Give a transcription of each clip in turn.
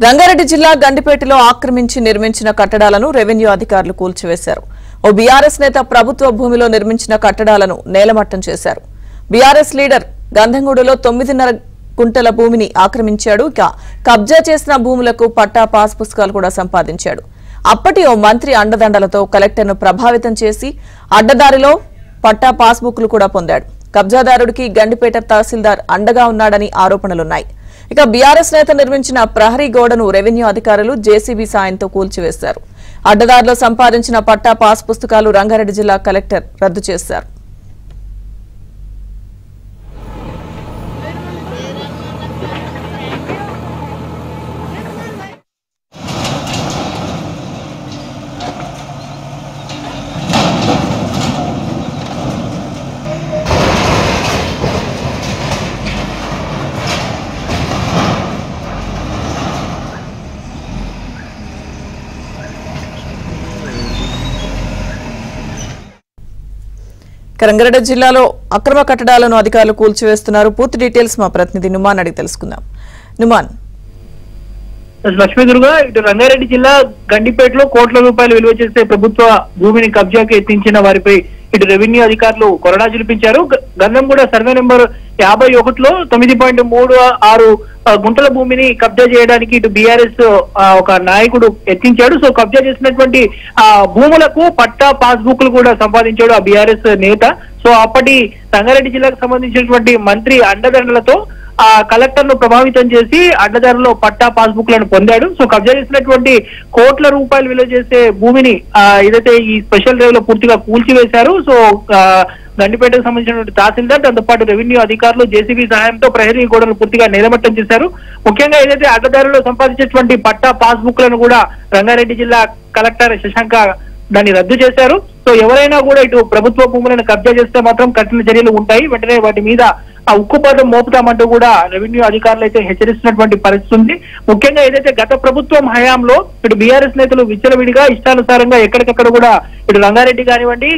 రంగారెడ్డి జిల్లా గండిపేటలో ఆక్రమించి నిర్మించిన కట్టడాలను రెవెన్యూ అధికారులు కూల్చివేశారు. ఓ బీఆర్ఎస్ నేత ప్రభుత్వ భూమిలో నిర్మించిన కట్టడాలను నేలమట్టం చేశారు. బీఆర్ఎస్ లీడర్ గంధంగూడలో 9.5 గుంటల భూమిని ఆక్రమించాడు. కబ్జా చేసిన భూములకు పట్టా పాస్ పుస్తకాలు కూడా సంపాదించాడు. అప్పటి ఓ మంత్రి అండదండలతో కలెక్టర్ను ప్రభావితం చేసి అడ్డదారిలో పట్టా పాస్ బుక్లు కూడా పొందాడు. కబ్జాదారుడికి గండిపేట తహసీల్దార్ అండగా ఉన్నాడని ఆరోపణలున్నాయి. ఇక బీఆర్ఎస్ నేత నిర్మించిన ప్రహరీ గోడను రెవెన్యూ అధికారులు జేసీబీ సాయంతో కూల్చివేశారు. అడ్డదారిలో సంపాదించిన పట్టా పాస్ పుస్తకాలు రంగారెడ్డి జిల్లా కలెక్టర్ రద్దు చేశారు. రంగారెడ్డి జిల్లాలో అక్రమ కట్టడాలను అధికారులు కూల్చివేస్తున్నారు. పూర్తి డీటెయిల్స్ మా ప్రతినిధి నుమాన్ అడిగి తెలుసుకుందాం. నుమాన్. లక్ష్మీదుర్గ ఇటు రంగారెడ్డి జిల్లా గండిపేటలో కోట్ల రూపాయలు విలువ చేసే ప్రభుత్వ భూమిని కబ్జాకి ఎత్తించిన వారిపై ఇటు రెవెన్యూ అధికారులు కొరడా జులిపించారు. గంధంగూడ సర్వే నెంబర్ 51లో 9.36 గుంటల భూమిని కబ్జా చేయడానికి ఇటు బీఆర్ఎస్ ఒక నాయకుడు ఎత్తించాడు. సో కబ్జా చేసినటువంటి భూములకు పట్టా పాస్బుక్లు కూడా సంపాదించాడు ఆ బీఆర్ఎస్ నేత. సో అప్పటి రంగారెడ్డి జిల్లాకు సంబంధించినటువంటి మంత్రి అండదండలతో ఆ కలెక్టర్ ను ప్రభావితం చేసి అడ్డదారిలో పట్టా పాస్బుక్ లను పొందాడు. సో కబ్జా చేసినటువంటి కోట్ల రూపాయలు విలువ చేసే భూమిని ఏదైతే ఈ స్పెషల్ డ్రైవ్ లో పూర్తిగా కూల్చివేశారు. సో గండిపేటకు సంబంధించినటువంటి తహసీల్దార్ దాంతో పాటు రెవెన్యూ అధికారులు జేసీబీ సహాయంతో ప్రహరీ గోడను పూర్తిగా నేలమట్టం చేశారు. ముఖ్యంగా ఏదైతే అడ్డదారిలో సంపాదించేటువంటి పట్టా పాస్బుక్ లను కూడా రంగారెడ్డి జిల్లా కలెక్టర్ శశాంక దాన్ని రద్దు చేశారు. సో ఎవరైనా కూడా ఇటు ప్రభుత్వ భూములను కబ్జా చేస్తే మాత్రం కఠిన చర్యలు ఉంటాయి, వెంటనే వాటి మీద ఆ ఉక్కుపాదం మోపుతామంటూ కూడా రెవెన్యూ అధికారులు అయితే హెచ్చరిస్తున్నటువంటి పరిస్థితి ఉంది. ముఖ్యంగా ఏదైతే గత ప్రభుత్వం హయాంలో ఇటు బీఆర్ఎస్ నేతలు విచ్చలవిడిగా ఇష్టానుసారంగా ఎక్కడికక్కడ కూడా ఇటు రంగారెడ్డి కానివ్వండి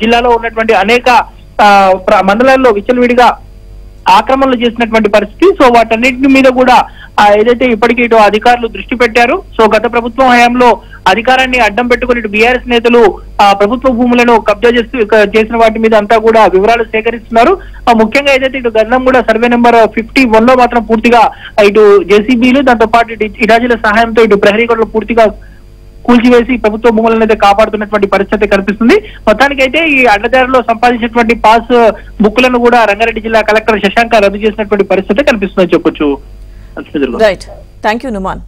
జిల్లాలో ఉన్నటువంటి అనేక మండలాల్లో విచ్చలవిడిగా ఆక్రమణలు చేసినటువంటి పరిస్థితి. సో వాటన్నిటి మీద కూడా ఏదైతే ఇప్పటికీ ఇటు అధికారులు దృష్టి పెట్టారు. సో గత ప్రభుత్వం హయాంలో అధికారాన్ని అడ్డం పెట్టుకుని ఇటు బీఆర్ఎస్ నేతలు ప్రభుత్వ భూములను కబ్జా చేసిన వాటి మీద అంతా కూడా వివరాలు సేకరిస్తున్నారు. ముఖ్యంగా ఏదైతే ఇటు గంధంగూడ సర్వే నెంబర్ 51లో మాత్రం పూర్తిగా ఇటు జేసీబీలు దాంతో పాటు ఇటు ఇరాజీల సహాయంతో ఇటు ప్రహరీ గోడలు పూర్తిగా కూల్చివేసి ప్రభుత్వ భూములను అయితే కాపాడుతున్నటువంటి పరిస్థితి కనిపిస్తుంది. మొత్తానికైతే ఈ అడ్డదారిలో సంపాదించినటువంటి పాస్ బుక్లను కూడా రంగారెడ్డి జిల్లా కలెక్టర్ శశాంక రద్దు చేసినటువంటి పరిస్థితి కనిపిస్తుందని చెప్పొచ్చు. Right, thank you Numan.